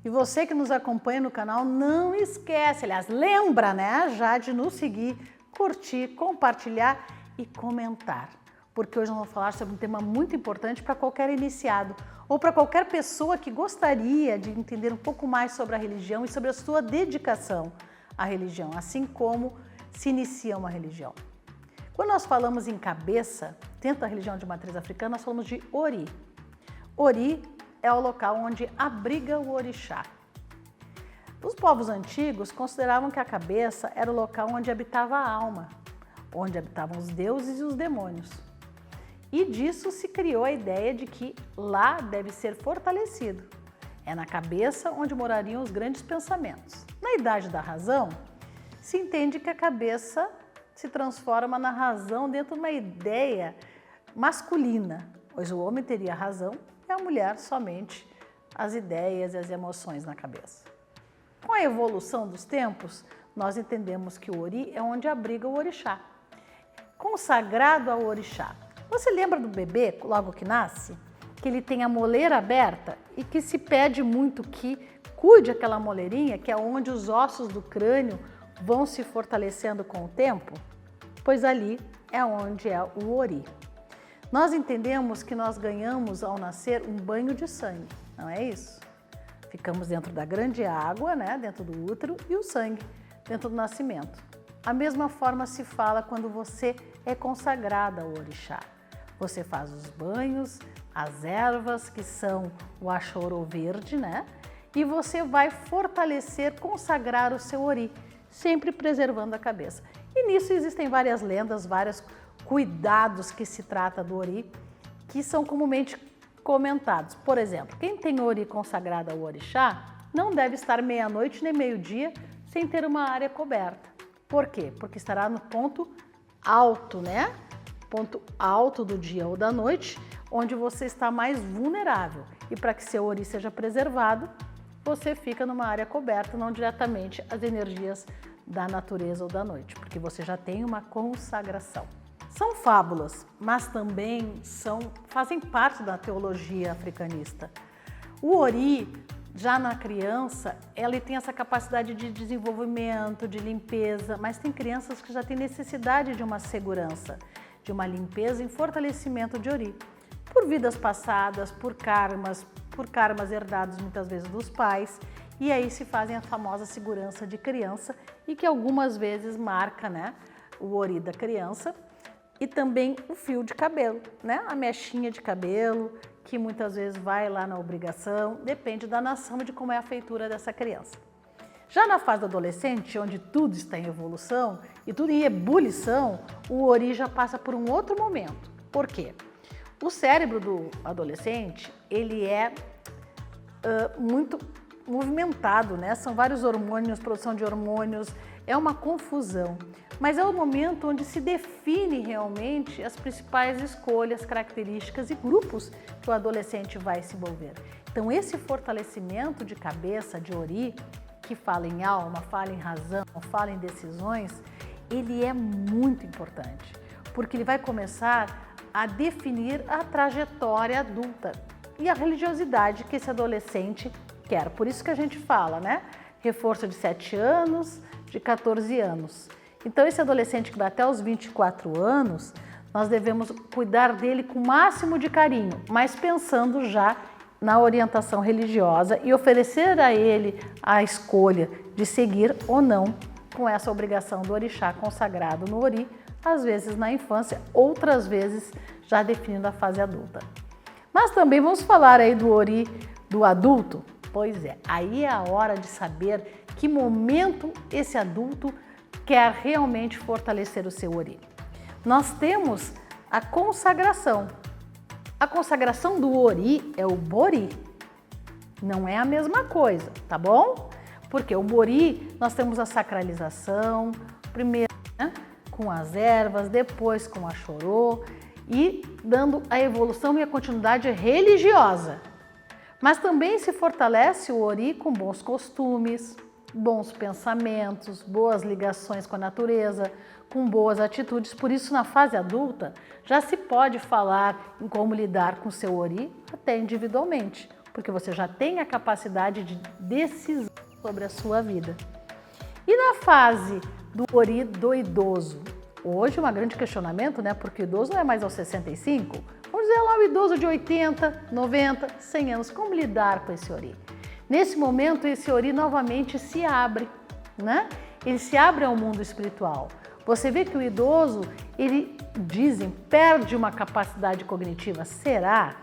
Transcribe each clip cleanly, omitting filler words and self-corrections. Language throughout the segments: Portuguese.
E você que nos acompanha no canal, não esquece, aliás, lembra, né, já de nos seguir, curtir, compartilhar e comentar. Porque hoje nós vamos falar sobre um tema muito importante para qualquer iniciado ou para qualquer pessoa que gostaria de entender um pouco mais sobre a religião e sobre a sua dedicação à religião, assim como se inicia uma religião. Quando nós falamos em cabeça, dentro da religião de matriz africana, nós falamos de Ori. Ori é o local onde abriga o orixá. Os povos antigos consideravam que a cabeça era o local onde habitava a alma, onde habitavam os deuses e os demônios. E disso se criou a ideia de que lá deve ser fortalecido. É na cabeça onde morariam os grandes pensamentos. Na Idade da Razão, se entende que a cabeça se transforma na razão dentro de uma ideia masculina, pois o homem teria a razão e a mulher somente as ideias e as emoções na cabeça. Com a evolução dos tempos, nós entendemos que o Ori é onde abriga o orixá, consagrado ao orixá. Você lembra do bebê, logo que nasce, que ele tem a moleira aberta e que se pede muito que cuide aquela moleirinha, que é onde os ossos do crânio vão se fortalecendo com o tempo? Pois ali é onde é o Ori. Nós entendemos que nós ganhamos ao nascer um banho de sangue, não é isso? Ficamos dentro da grande água, né, dentro do útero, e o sangue dentro do nascimento. A mesma forma se fala quando você é consagrada ao orixá. Você faz os banhos, as ervas, que são o achorô verde, né? E você vai fortalecer, consagrar o seu Ori, sempre preservando a cabeça. E nisso existem várias lendas, vários cuidados que se trata do Ori, que são comumente comentados. Por exemplo, quem tem Ori consagrado ao orixá não deve estar meia-noite nem meio-dia sem ter uma área coberta. Por quê? Porque estará no ponto alto, né? Ponto alto do dia ou da noite, onde você está mais vulnerável. E para que seu Ori seja preservado, você fica numa área coberta, não diretamente às energias da natureza ou da noite, porque você já tem uma consagração. São fábulas, mas também fazem parte da teologia africanista. O Ori, já na criança, ele tem essa capacidade de desenvolvimento, de limpeza, mas tem crianças que já têm necessidade de uma segurança, de uma limpeza e fortalecimento de Ori, por vidas passadas, por karmas herdados muitas vezes dos pais, e aí se fazem a famosa segurança de criança e que algumas vezes marca, né, o Ori da criança. E também o fio de cabelo, né? A mechinha de cabelo, que muitas vezes vai lá na obrigação, depende da nação e de como é a feitura dessa criança. Já na fase do adolescente, onde tudo está em evolução e tudo em ebulição, o Ori já passa por um outro momento. Por quê? O cérebro do adolescente, ele é muito movimentado, né? São vários hormônios, produção de hormônios, é uma confusão. Mas é o momento onde se define realmente as principais escolhas, características e grupos que o adolescente vai se envolver. Então esse fortalecimento de cabeça, de Ori, que fala em alma, fala em razão, fala em decisões, ele é muito importante, porque ele vai começar a definir a trajetória adulta e a religiosidade que esse adolescente quer. Por isso que a gente fala, né? Reforço de 7 anos, de 14 anos. Então, esse adolescente que vai até os 24 anos, nós devemos cuidar dele com o máximo de carinho, mas pensando já na orientação religiosa e oferecer a ele a escolha de seguir ou não com essa obrigação do orixá consagrado no Ori, às vezes na infância, outras vezes já definindo a fase adulta. Mas também vamos falar aí do Ori do adulto? Pois é, aí é a hora de saber que momento esse adulto quer realmente fortalecer o seu Ori. Nós temos a consagração. A consagração do Ori é o Bori. Não é a mesma coisa, tá bom? Porque o Bori, nós temos a sacralização, primeiro, né, com as ervas, depois com a chorô e dando a evolução e a continuidade religiosa. Mas também se fortalece o Ori com bons costumes, bons pensamentos, boas ligações com a natureza, com boas atitudes. Por isso, na fase adulta, já se pode falar em como lidar com o seu Ori até individualmente, porque você já tem a capacidade de decisão sobre a sua vida. E na fase do ori do idoso? Hoje um grande questionamento, né? Porque o idoso não é mais aos 65, vamos dizer lá o idoso de 80, 90, 100 anos, como lidar com esse ori? Nesse momento esse ori novamente se abre, né? Ele se abre ao mundo espiritual. Você vê que o idoso, ele, dizem, perde uma capacidade cognitiva. Será?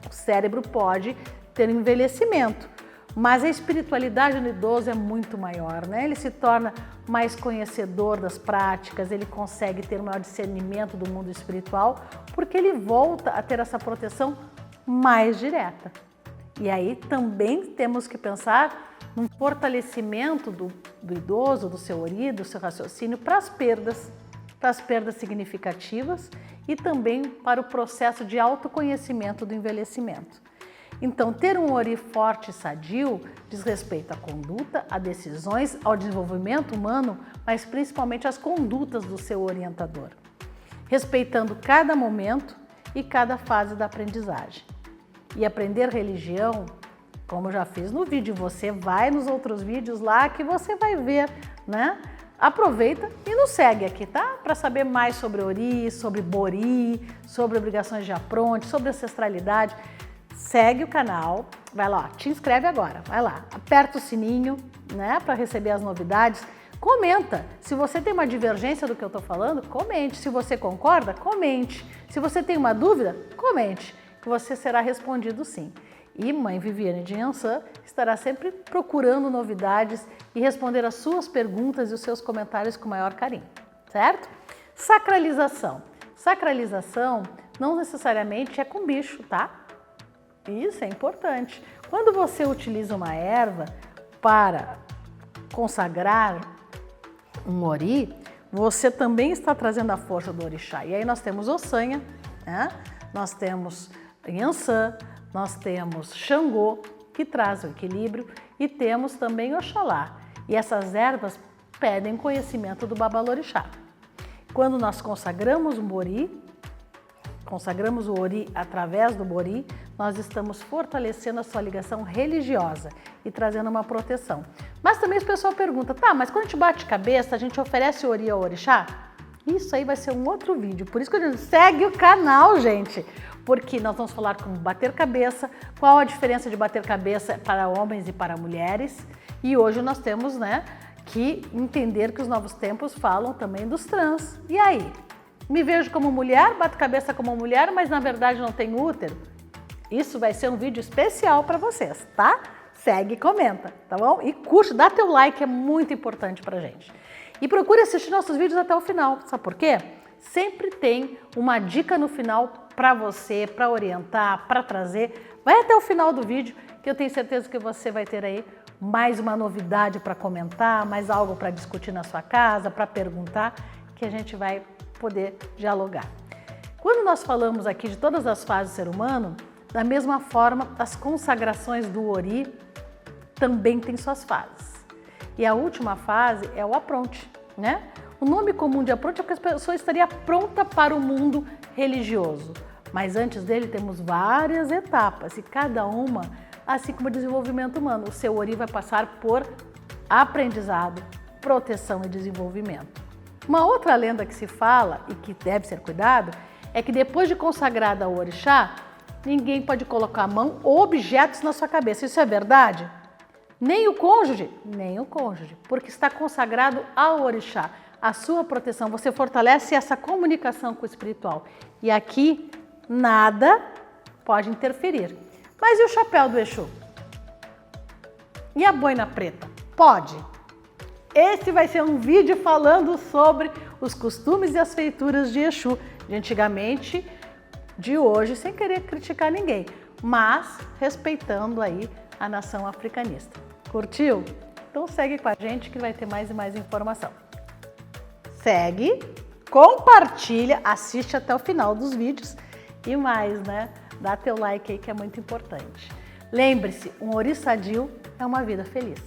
O cérebro pode ter envelhecimento, mas a espiritualidade no idoso é muito maior, né? Ele se torna mais conhecedor das práticas, ele consegue ter um maior discernimento do mundo espiritual, porque ele volta a ter essa proteção mais direta. E aí também temos que pensar num fortalecimento do idoso, do seu ori, do seu raciocínio para as perdas significativas e também para o processo de autoconhecimento do envelhecimento. Então, ter um ori forte e sadio diz respeito à conduta, a decisões, ao desenvolvimento humano, mas principalmente às condutas do seu orientador, respeitando cada momento e cada fase da aprendizagem. E aprender religião, como eu já fiz no vídeo, você vai nos outros vídeos lá que você vai ver, né? Aproveita e nos segue aqui, tá? Para saber mais sobre ori, sobre bori, sobre obrigações de apronte, sobre ancestralidade. Segue o canal, vai lá, te inscreve agora, vai lá, aperta o sininho, né, para receber as novidades. Comenta, se você tem uma divergência do que eu tô falando, comente. Se você concorda, comente. Se você tem uma dúvida, comente, que você será respondido sim. E Mãe Viviane de Nhançã estará sempre procurando novidades e responder as suas perguntas e os seus comentários com o maior carinho, certo? Sacralização. Sacralização não necessariamente é com bicho, tá? Isso é importante. Quando você utiliza uma erva para consagrar um ori, você também está trazendo a força do orixá. E aí nós temos Ossanha, né? Nós temos Nhançã, nós temos Xangô, que traz o equilíbrio, e temos também Oxalá. E essas ervas pedem conhecimento do Babalorixá. Quando nós consagramos um ori, consagramos o ori através do bori, nós estamos fortalecendo a sua ligação religiosa e trazendo uma proteção. Mas também as pessoas perguntam, tá, mas quando a gente bate cabeça, a gente oferece o ori ao orixá? Isso aí vai ser um outro vídeo, por isso que eu digo, segue o canal, gente, porque nós vamos falar como bater cabeça, qual a diferença de bater cabeça para homens e para mulheres, e hoje nós temos, né, que entender que os novos tempos falam também dos trans. E aí? Me vejo como mulher, bato cabeça como mulher, mas na verdade não tenho útero? Isso vai ser um vídeo especial para vocês, tá? Segue e comenta, tá bom? E curte, dá teu like, é muito importante pra gente. E procure assistir nossos vídeos até o final, sabe por quê? Sempre tem uma dica no final para você, para orientar, para trazer. Vai até o final do vídeo que eu tenho certeza que você vai ter aí mais uma novidade para comentar, mais algo para discutir na sua casa, para perguntar, que a gente vai poder dialogar. Quando nós falamos aqui de todas as fases do ser humano, da mesma forma, as consagrações do ori também têm suas fases. E a última fase é o apronte, né? O nome comum de apronte é porque a pessoa estaria pronta para o mundo religioso. Mas antes dele temos várias etapas e cada uma, assim como o desenvolvimento humano, o seu ori vai passar por aprendizado, proteção e desenvolvimento. Uma outra lenda que se fala e que deve ser cuidado é que depois de consagrada ao orixá, ninguém pode colocar a mão ou objetos na sua cabeça. Isso é verdade? Nem o cônjuge? Nem o cônjuge, porque está consagrado ao orixá. A sua proteção, você fortalece essa comunicação com o espiritual. E aqui, nada pode interferir. Mas e o chapéu do Exu? E a boina preta? Pode? Esse vai ser um vídeo falando sobre os costumes e as feituras de Exu, de antigamente, de hoje, sem querer criticar ninguém, mas respeitando aí a nação africanista. Curtiu? Então segue com a gente que vai ter mais e mais informação. Segue, compartilha, assiste até o final dos vídeos e mais, né? Dá teu like aí que é muito importante. Lembre-se, um ori sadio é uma vida feliz.